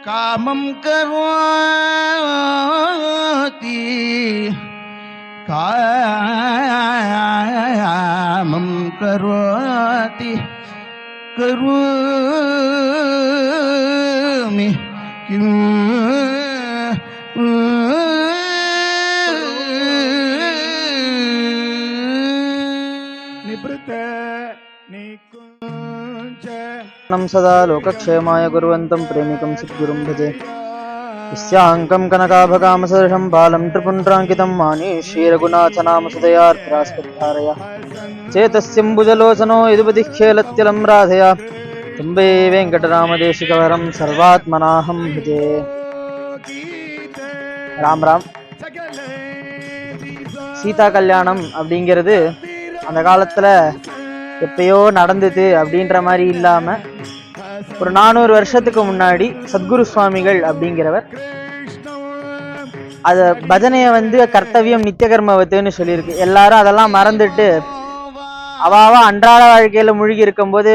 कामं करोति कामं करोति करोमि किं निवृत्त नम सदा लोकक्षेमाय कुर्वन्तं प्रेमिकं सद्गुरुं भजे यस्याङ्कं कनकाभकामसदृशं बालं त्रिपुण्ड्राङ्कितं मानीषीरघुनाथनामसुदयार्द्रास्पद्धारया चेतस्यम्बुजलोचनो यदुपतिः खेलत्यलं राधया तुम्बे वेङ्कटरामदेशिकवरं सर्वात्मनाहं भजे। राम राम। சீதா கல்யாணம் அப்படிங்கிறது அந்த காலத்தில் எப்பயோ நடந்தது அப்படின்ற மாதிரி இல்லாமல் ஒரு 400 வருஷத்துக்கு முன்னாடி சத்குரு சுவாமிகள் அப்படிங்கிறவர் அதை பஜனையை கர்த்தவியம் நித்திய கர்மவத்துன்னு சொல்லியிருக்கு. எல்லாரும் அதெல்லாம் மறந்துட்டு அவாவா அன்றாட வாழ்க்கையில மூழ்கி இருக்கும்போது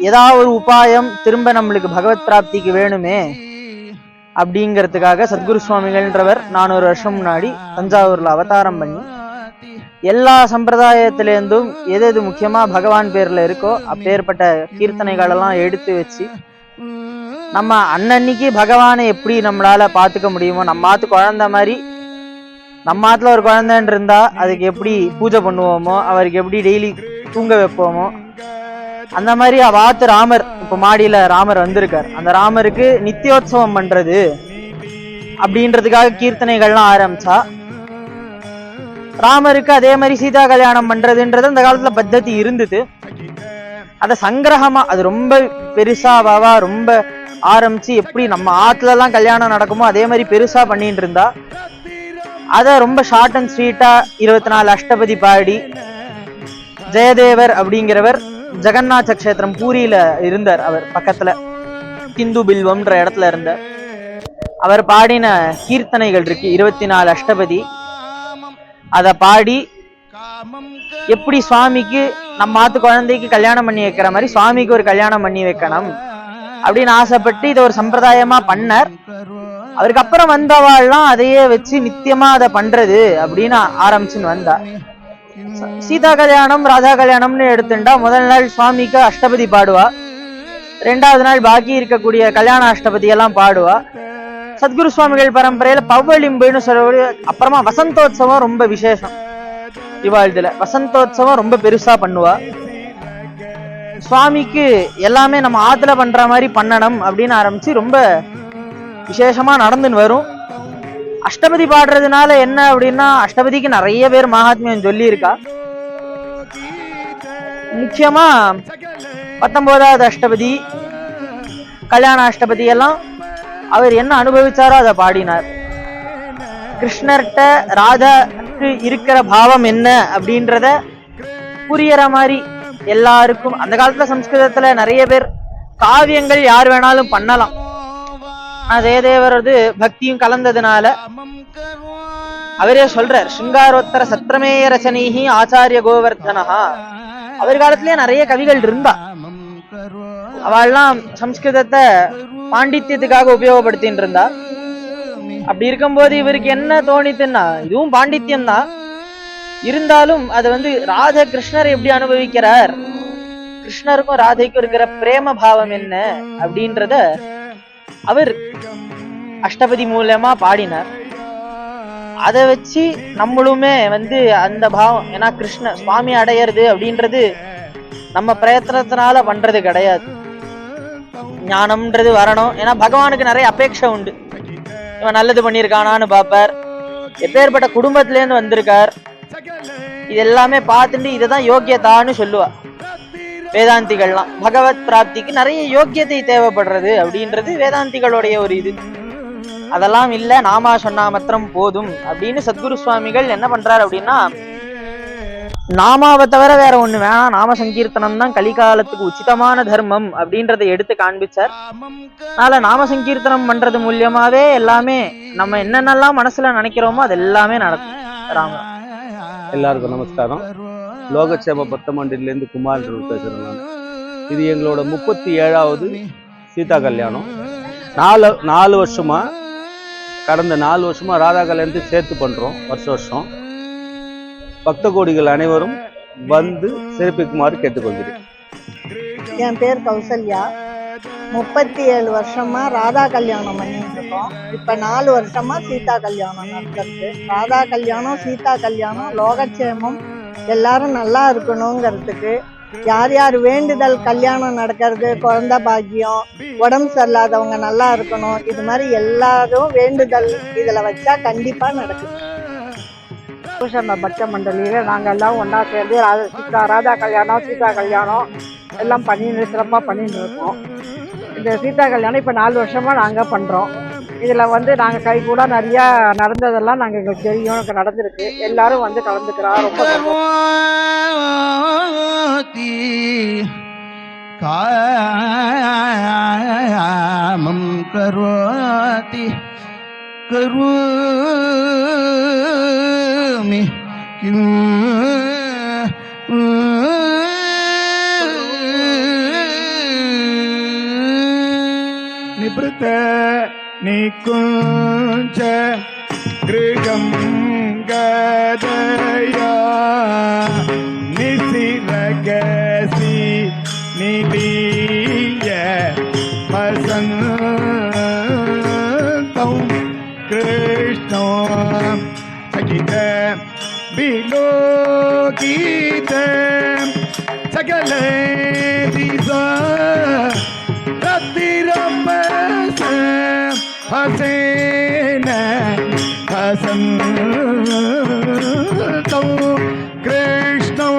ஏதாவது ஒரு உபாயம் திரும்ப நம்மளுக்கு பகவத் பிராப்திக்கு வேணுமே அப்படிங்கிறதுக்காக சத்குரு சுவாமிகள்ன்றவர் 400 வருஷம் முன்னாடி தஞ்சாவூர்ல அவதாரம் பண்ணி எல்லா சம்பிரதாயத்திலேருந்தும் எது முக்கியமா பகவான் பேர்ல இருக்கோ அப்பேற்பட்ட கீர்த்தனைகள் எல்லாம் எடுத்து வச்சு நம்ம அன்னன்னைக்கு பகவானை எப்படி நம்மளால பாத்துக்க முடியுமோ, நம்ம ஆத்து குழந்தை மாதிரி நம்ம ஆத்துல ஒரு குழந்தைன்னு இருந்தா அதுக்கு எப்படி பூஜை பண்ணுவோமோ, அவருக்கு எப்படி டெய்லி தூங்க வைப்போமோ, அந்த மாதிரி அவாத்து ராமர் இப்ப மாடியில ராமர் வந்திருக்கார். அந்த ராமருக்கு நித்தியோத்சவம் பண்றது அப்படின்றதுக்காக கீர்த்தனைகள்லாம் ஆரம்பிச்சா, ராமருக்கு அதே மாதிரி சீதா கல்யாணம் பண்றதுன்றது அந்த காலத்துல பத்ததி இருந்தது. அத சங்கிரகமா அது ரொம்ப பெருசாவா ரொம்ப ஆரம்பிச்சு எப்படி நம்ம ஆத்துல எல்லாம் கல்யாணம் நடக்குமோ அதே மாதிரி பெருசா பண்ணிட்டு இருந்தா, அத ரொம்ப ஷார்ட் அண்ட் ஸ்வீட்டா 24 அஷ்டபதி பாடி ஜெயதேவர் அப்படிங்கிறவர் ஜெகநாத கஷேத்திரம் பூரியில இருந்தார். அவர் பக்கத்துல கிந்து பில்வம்ன்ற இடத்துல இருந்தார். அவர் பாடின கீர்த்தனைகள் இருக்கு 24 அஷ்டபதி. அதை பாடி எப்படி சுவாமிக்கு நம்ம ஆத்து குழந்தைக்கு கல்யாணம் பண்ணி வைக்கிற மாதிரி சுவாமிக்கு ஒரு கல்யாணம் பண்ணி வைக்கணும் அப்படின்னு ஆசைப்பட்டு இதை ஒரு சம்பிரதாயமா பண்ணார். அவருக்கு அப்புறம் வந்தவாள்லாம் அதையே வச்சு நித்தியமா அதை பண்றது அப்படின்னு ஆரம்பிச்சுன்னு வந்தா. சீதா கல்யாணம் ராதா கல்யாணம்னு எடுத்துட்டா முதல் நாள் சுவாமிக்கு அஷ்டபதி பாடுவா, 2வது நாள் பாக்கி இருக்கக்கூடிய கல்யாண அஷ்டபதி எல்லாம் பாடுவா. சத்குரு சுவாமிகள் பரம்பரையில பவ்வளிம்புன்னு சொல்லக்கூடிய அப்புறமா வசந்தோத்சவம் ரொம்ப விசேஷம். இவாழ்துல வசந்தோத்சவம் ரொம்ப பெருசா பண்ணுவா. சுவாமிக்கு எல்லாமே நம்ம ஆத்துல பண்ற மாதிரி பண்ணணும் அப்படின்னு ஆரம்பிச்சு ரொம்ப விசேஷமா நடந்துன்னு வரும். அஷ்டபதி பாடுறதுனால என்ன அப்படின்னா, அஷ்டபதிக்கு நிறைய பேர் மகாத்மியம் சொல்லி இருக்கா. முக்கியமா 19வது அஷ்டபதி கல்யாண அஷ்டபதி எல்லாம் அவர் என்ன அனுபவிச்சாரோ அதை பாடினார். கிருஷ்ணர்கிட்ட ராதாக்கு இருக்கிற பாவம் என்ன அப்படின்றத புரியற மாதிரி எல்லாருக்கும். அந்த காலத்துல சம்ஸ்கிருதத்துல நிறைய பேர் காவியங்கள் யார் வேணாலும் பண்ணலாம். ஜெயதேவரது பக்தியும் கலந்ததுனால அவரே சொல்றார், சிங்காரோத்தர சத்ரமேய ரச்சனீஹி ஆச்சாரிய கோவர்தனஹா. அவர் காலத்திலேயே நிறைய கவிகள் இருந்தா. அவள்லாம் சம்ஸ்கிருதத்தை பாண்டித்யத்துக்காக உபயோகப்படுத்தின்னு இருந்தா. அப்படி இருக்கும்போது இவருக்கு என்ன தோணித்துன்னா, இதுவும் பாண்டித்யம் தான் இருந்தாலும் அது ராத கிருஷ்ணர் எப்படி அனுபவிக்கிறார், கிருஷ்ணருக்கும் ராதைக்கும் இருக்கிற பிரேம பாவம் என்ன அப்படின்றத அவர் அஷ்டபதி மூலமா பாடினார். அதை வச்சு நம்மளுமே அந்த பாவம், ஏன்னா கிருஷ்ண சுவாமி அடையிறது அப்படின்றது நம்ம பிரயத்தனத்தினால பண்றது கிடையாது. ஞானம்ன்றது வரணும். ஏன்னா பகவானுக்கு நிறைய அபேட்சை உண்டு. இவன் நல்லது பண்ணியிருக்கானான்னு பார்ப்பார். எப்பேற்பட்ட குடும்பத்திலேருந்து வந்திருக்கார் இது எல்லாமே பார்த்துட்டு இதைதான் யோக்கியதான்னு சொல்லுவா வேதாந்திகள்லாம். பகவத் பிராப்திக்கு நிறைய யோக்கியத்தை தேவைப்படுறது அப்படின்றது வேதாந்திகளுடைய ஒரு இது. அதெல்லாம் இல்ல, நாமா சொன்னா மாத்திரம் போதும் அப்படின்னு சத்குரு சுவாமிகள் என்ன பண்றாரு அப்படின்னா, நாமாவை தவிர வேற ஒண்ணு வேணாம், நாம சங்கீர்த்தனம் தான் கலிகாலத்துக்கு உச்சிதமான தர்மம் அப்படின்றத எடுத்து காண்பிச்சார். அதனால நாம சங்கீர்த்தனம் பண்றது மூலியமாவே எல்லாமே நம்ம என்னென்னலாம் மனசுல நினைக்கிறோமோ அது எல்லாமே நடக்கும். ராமன் எல்லாருக்கும் நமஸ்காரம். லோகக்ஷேம பத்தமண்டிலேருந்து குமார் பேசுறேன் நான். இது எங்களோட 37வது சீதா கல்யாணம். நாலு வருஷமா கடந்த 4 வருஷமா ராதா கல்யாணத்தை சேர்த்து பண்றோம் வருஷம். பக்த கோடிகள் அனைவரும் வந்து சிறப்பிக்குமாறு கேட்டுக்கொள்கிறேன். என் பேர் கௌசல்யா. 37 வருஷமா ராதா கல்யாணம் பண்ணிட்டு இருக்கோம். இப்ப 4 வருஷமா சீதா கல்யாணம் நடக்கிறது. ராதா கல்யாணம், சீதா கல்யாணம், லோகக்ஷேமம் எல்லாரும் நல்லா இருக்கணுங்கிறதுக்கு யார் யார் வேண்டுதல் கல்யாணம் நடக்கிறது, குழந்தை பாக்கியம், உடம்பு சரியில்லாதவங்க நல்லா இருக்கணும், இது மாதிரி எல்லாரும் வேண்டுதல் இதுல வச்சா கண்டிப்பா நடக்கும். பூஷண பக்த மண்டலியில் நாங்கள் எல்லாம் ஒன்றா சேர்ந்து ராதா கல்யாணம், சீதா கல்யாணம் எல்லாம் சிறப்பாக பண்ணிட்டு இருக்கோம். இந்த சீதா கல்யாணம் இப்போ 4 வருஷமாக நாங்கள் பண்ணுறோம். இதில் வந்து நாங்கள் கை கூட நிறையா நடந்ததெல்லாம் நாங்கள் எங்களுக்கு தெரியும், எனக்கு நடந்திருக்கு. எல்லாரும் வந்து கலந்துக்கிறா. ரொம்ப காமம் கரோதி கரோமி நிபృత நிகுஞ்ச கிருகம் கதயா நிசிரகசி நிதிய வசந்தம் கிருஷ்ணோ சகித விலோகித சகல திச ரத்திரமச ஹசேன ஹசந்தம் கிருஷ்ணோ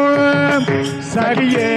சரியே